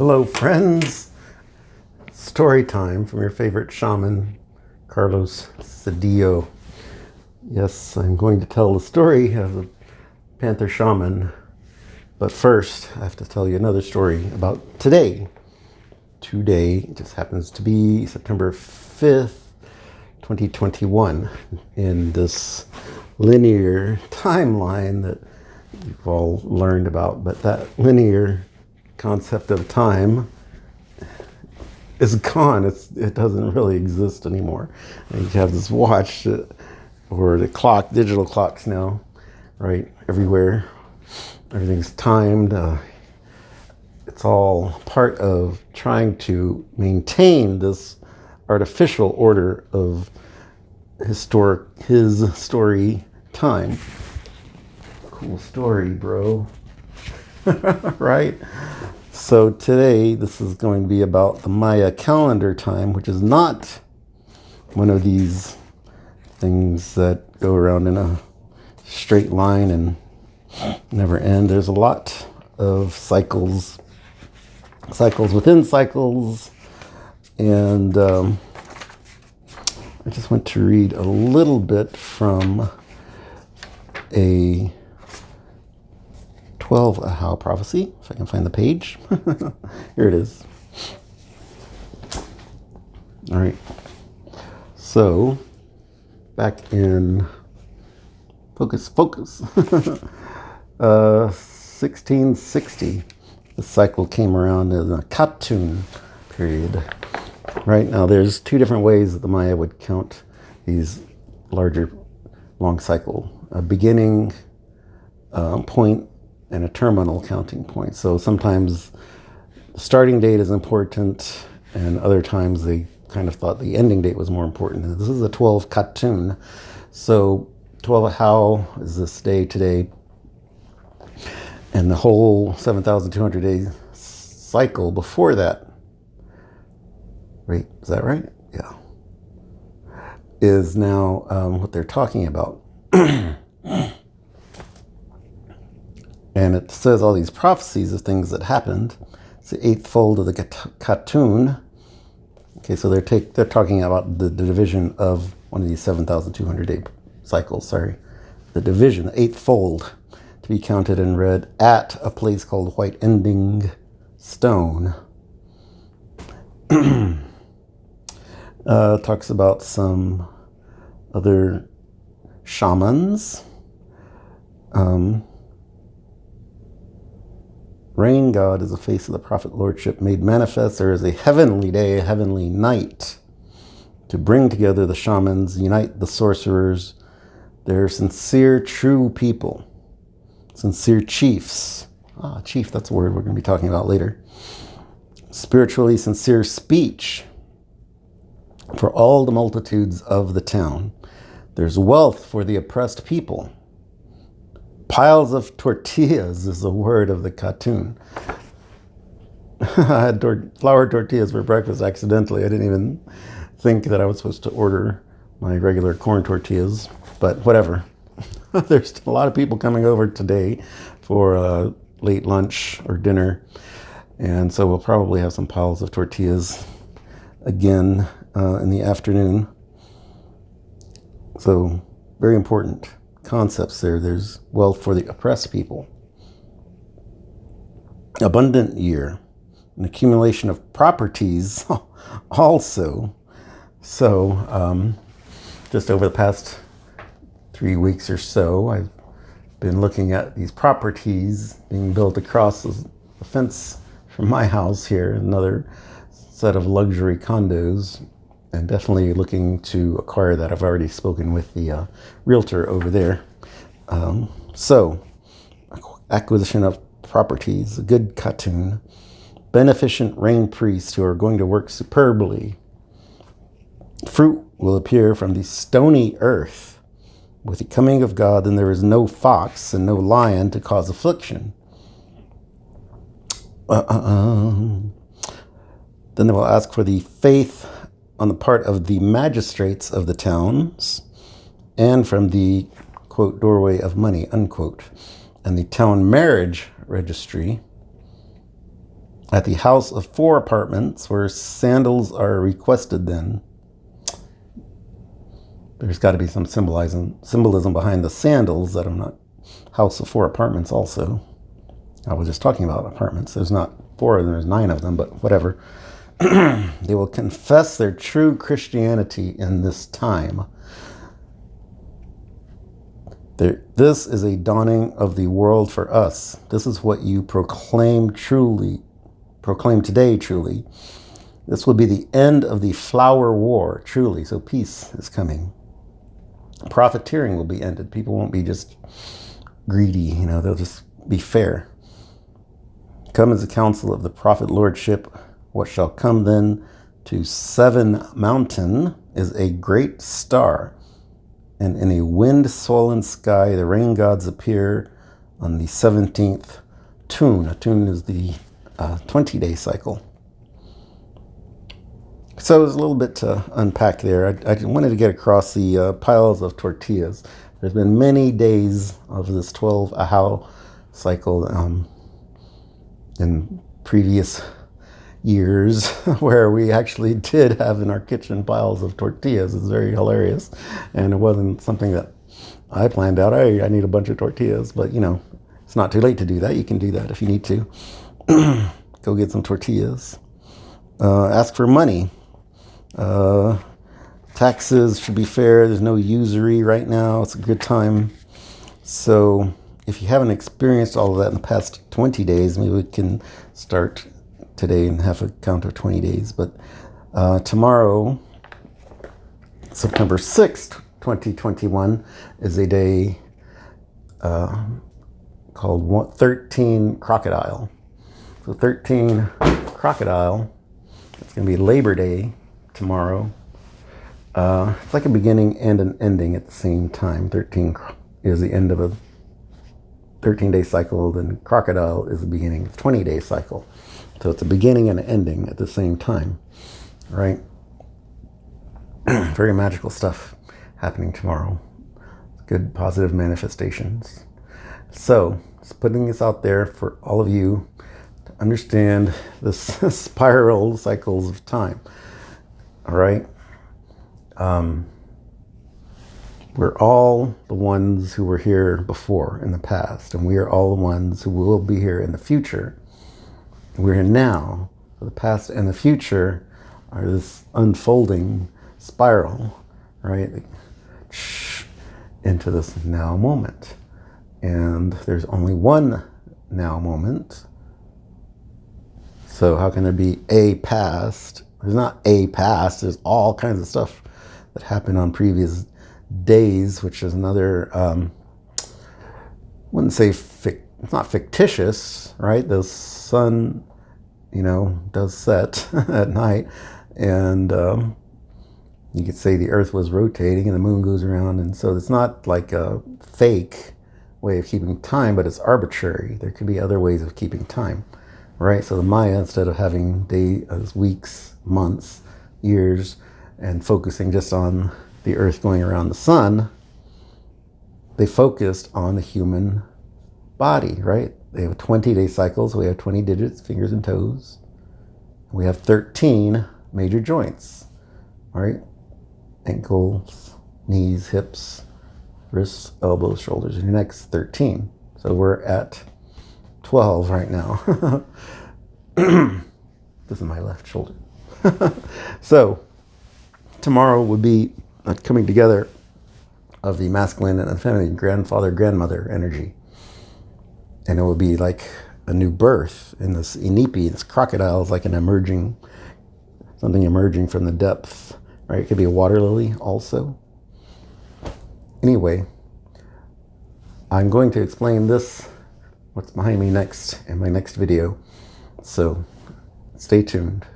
Hello, friends. Story time from your favorite shaman, Carlos Cedillo. Yes, I'm going to tell the story of the Panther shaman. But first, I have to tell you another story about today. Today just happens to be September 5th, 2021, in this linear timeline that you've all learned about. But that linear concept of time is gone. It doesn't really exist anymore. And you have this watch or the clock, digital clocks now, right? Everywhere. Everything's timed. It's all part of trying to maintain this artificial order of his story time. Cool story, bro. Right? So today, this is going to be about the Maya calendar time, which is not one of these things that go around in a straight line and never end. There's a lot of cycles within cycles, and I just want to read a little bit from a 12 Ahau prophecy, if I can find the page. Here it is. All right. So, back in focus. 1660, the cycle came around in a Katun period. Right now, there's two different ways that the Maya would count these larger, long cycle: a beginning point and a terminal counting point. So sometimes the starting date is important, and other times they kind of thought the ending date was more important. And this is a 12 Katun. So 12 Ahau is this day today, and the whole 7,200 day cycle before that, right, is that right? Yeah. Is now what they're talking about. And it says all these prophecies of things that happened. It's the eighth fold of the Katun. Okay, so they're talking about the division of one of these 7,200 day cycles, The division, the eighth fold, to be counted and read at a place called White Ending Stone. Talks about some other shamans. Rain God is the face of the prophet lordship made manifest. There is a heavenly day, a heavenly night, to bring together the shamans, unite the sorcerers. They're sincere, true people, sincere chiefs. Chief, that's a word we're going to be talking about later. Spiritually sincere speech for all the multitudes of the town. There's wealth for the oppressed people. Piles of tortillas is the word of the Katun. I had flour tortillas for breakfast accidentally. I didn't even think that I was supposed to order my regular corn tortillas, but whatever. There's a lot of people coming over today for late lunch or dinner, and so we'll probably have some piles of tortillas again in the afternoon. So, very important concepts there. There's wealth for the oppressed people. Abundant year. An accumulation of properties also. So, just over the past 3 weeks or so, I've been looking at these properties being built across the fence from my house here, another set of luxury condos, and definitely looking to acquire that. I've already spoken with the realtor over there. So, acquisition of properties, a good Katun, beneficent rain priests who are going to work superbly. Fruit will appear from the stony earth. With the coming of God, then there is no fox and no lion to cause affliction. Then they will ask for the faith on the part of the magistrates of the towns and from the, quote, doorway of money, unquote, and the town marriage registry At the house of 4 apartments where sandals are requested then. There's got to be some symbolism behind the sandals that I'm not. House of 4 apartments also. I was just talking about apartments. There's not 4 of them, there's 9 of them, but whatever. They will confess their true Christianity in this time. This is a dawning of the world for us. This is what you proclaim today truly. This will be the end of the flower war, truly. So peace is coming. Profiteering will be ended. People won't be just greedy, they'll just be fair. Come as a council of the prophet lordship. What shall come then to 7 Mountain is a great star. And in a wind-swollen sky, the rain gods appear on the 17th Tun. A Tun is the 20-day cycle. So there's a little bit to unpack there. I wanted to get across the piles of tortillas. There's been many days of this 12 Ahau cycle in previous years where we actually did have in our kitchen piles of tortillas. It's very hilarious. And it wasn't something that I planned out. I need a bunch of tortillas, but it's not too late to do that. You can do that if you need to. Go get some tortillas. Ask for money. Taxes should be fair. There's no usury right now. It's a good time. So if you haven't experienced all of that in the past 20 days, maybe we can start today and have a count of 20 days. But tomorrow, September 6th, 2021, is a day called 13 Crocodile. So 13 Crocodile, it's going to be Labor Day tomorrow. It's like a beginning and an ending at the same time. 13 is the end of a 13-day cycle, then Crocodile is the beginning of a 20-day cycle. So it's a beginning and an ending at the same time, right? Very magical stuff happening tomorrow. Good positive manifestations. So, just putting this out there for all of you to understand the spiral cycles of time. All right? We're all the ones who were here before in the past, and we are all the ones who will be here in the future. We're here now. So the past and the future are this unfolding spiral, right? Into this now moment. And there's only one now moment. So how can there be a past? There's not a past. There's all kinds of stuff that happened on previous days, which is another, wouldn't say it's not fictitious, right? The sun, does set at night, and you could say the earth was rotating and the moon goes around, and so it's not like a fake way of keeping time, but it's arbitrary. There could be other ways of keeping time, right? So the Maya, instead of having days, weeks, months, years, and focusing just on the earth going around the sun, they focused on the human body, right? They have 20-day cycles. We have 20 digits, fingers and toes. We have 13 major joints, right? Ankles, knees, hips, wrists, elbows, shoulders, and your neck's 13. So we're at 12 right now. This is my left shoulder. So tomorrow would be a coming together of the masculine and feminine, grandfather, grandmother energy. And it would be like a new birth in this Inipi. This crocodile is like something emerging from the depth, right? It could be a water lily also. Anyway, I'm going to explain what's behind me next in my next video. So stay tuned.